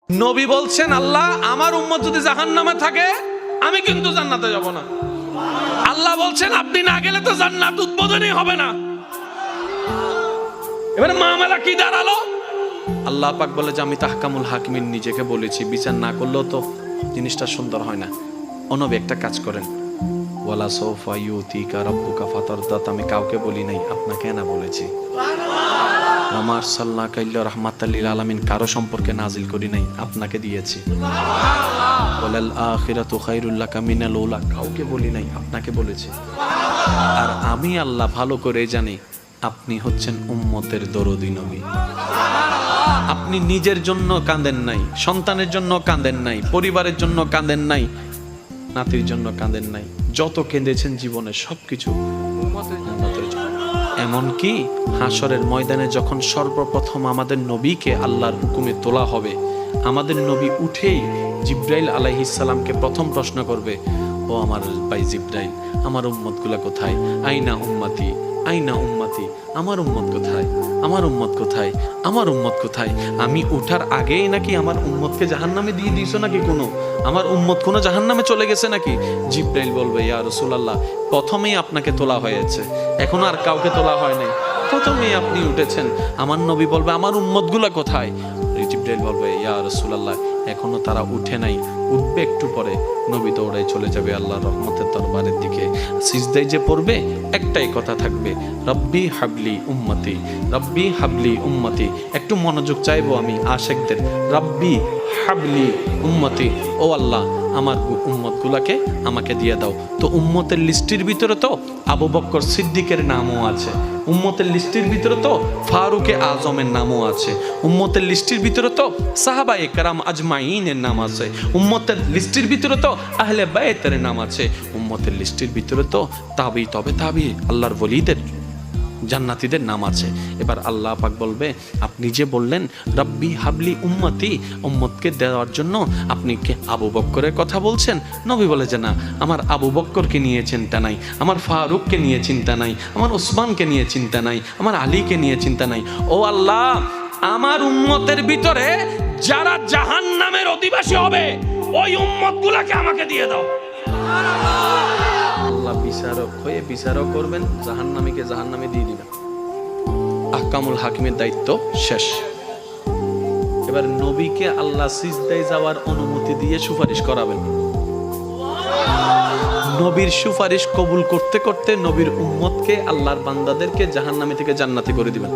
নবী বলছেন, আল্লাহ আমার উম্মত যদি জাহান্নামে থাকে আমি কিন্তু জান্নাতে যাব না। আল্লাহ বলছেন আপনি না গেলে তো জান্নাত উদ্বোধনই হবে না। এবারে মামলা কি দাঁড়ালো? আল্লাহ পাক বলে যে আমি তাহকামুল হাকিমিন নিজেকে বলেছি, বিচার না করলেও তো জিনিসটা সুন্দর হয় না। অনবী একটা কাজ করেন, ওয়ালা সাউফা ইউতিকা রাব্বুকা ফাতারদাত, আমি কাউকে বলি নাই, আপনাকে না বলেছি। আমার সাল্লাল্লাহু ইল্লা রাহমাতাল লিল আলামিন কারো সম্পর্কে নাজিল করি নাই, আপনাকে দিয়েছি। ওয়ালাল আখিরাতু খায়রুল লাকা মিনাল উলা, কাউকে বলি নাই, আপনাকে বলেছি। আর আমি আল্লাহ ভালো করে জানি আপনি হচ্ছেন উম্মতের দরদি নবী। আপনি নিজের জন্য কাঁদেন নাই, সন্তানের জন্য কাঁদেন নাই, পরিবারের জন্য কাঁদেন নাই, নাতির জন্য কাঁদেন নাই, যত কেঁদেছেন জীবনে সবকিছু উম্মতের জন্য। এমনকি হাসরের ময়দানে যখন সর্বপ্রথম আমাদের নবীকে আল্লাহর হুকুমে তোলা হবে, আমাদের নবী উঠেই জিব্রাইল আলাইহিস সালামকে প্রথম প্রশ্ন করবে, ও আমার ভাই জিব্রাইল, আমার উম্মতগুলা কোথায়? আইনা উম্মতি, আইনা উম্মতি, আমার উম্মত কোথায়? আমার উম্মত কোথায়? আমার উম্মত কোথায়? আমি উঠার আগেই নাকি আমার উম্মতকে জাহান্নামে দিয়ে দিয়েছো নাকি? কোনো আমার উম্মত কোনো জাহান্নামে চলে গেছে নাকি? জিব্রাইল বলবে, ইয়া রাসূলুল্লাহ, প্রথমেই আপনাকে তোলা হয়েছে, এখন আর কাউকে তোলা হয় নাই, প্রথমেই আপনি উঠেছেন। আমার নবী বলবে, আমার উম্মতগুলা কোথায়? জিব্রাইল বলবে, ইয়া রাসূলুল্লাহ, এখনো তারা উঠে নাই, উঠবে একটু পরে। নবী দৌড়ায় চলে যাবে আল্লাহর রহমতের দরবারের দিকে। সিজদায় যে পড়বে একটাই কথা থাকবে, রব্বি হাবলি উম্মতি, রব্বি হাবলি উম্মতি। একটু মনোযোগ চাইবো আমি আশেকদের, রব্বি হাবলি উম্মতি, ও আল্লাহ আমার উম্মতগুলাকে আমাকে দিয়ে দাও। তো উম্মতের লিস্টের ভিতরে তো আবু বকর সিদ্দিকের নামও আছে, উম্মতের লিস্টের ভিতরে তো ফারুকে আজমের নামও আছে, উম্মতের লিস্টের ভিতরে তো সাহাবায়ে কেরাম আজমাইনের নাম আছে, উম্মতের লিস্টের ভিতরে তো আহলে বাইতের নাম আছে, উম্মতের লিস্টের ভিতরে তো তাবি তবে তাবি আল্লাহর ওলিদের জান্নাতীদের নাম আছে। এবার আল্লাহ পাক বলবে, আপনি যে বললেন রব্বি হাবলি উম্মতি, উম্মতকে দেওয়ার জন্য আপনি কে আবু বকরের কথা বলছেন? নবী বলে যে না, আমার আবু বকরকে নিয়ে চিন্তা নাই, আমার ফারুককে নিয়ে চিন্তা নাই, আমার ওসমানকে নিয়ে চিন্তা নাই, আমার আলীকে নিয়ে চিন্তা নাই। ও আল্লাহ, আমার উম্মতের ভিতরে যারা জাহান্নামের অধিবাসী হবে ওই উম্মতগুলোকে আমাকে দিয়ে দাও। আল্লাহ বিচারক হয়ে বিচারক করবেন, জাহান্নামীকে জাহান্নামে দিয়ে দিবেন। আহকামুল হাকিমের দায়িত্ব শেষ। এবার নবীকে আল্লাহ সিজদায় যাওয়ার অনুমতি দিয়ে সুপারিশ করাবেন। নবীর সুপারিশ কবুল করতে করতে নবীর উম্মতকে, আল্লাহর বান্দাদেরকে জাহান্নামী থেকে জান্নাতি করে দিবেন।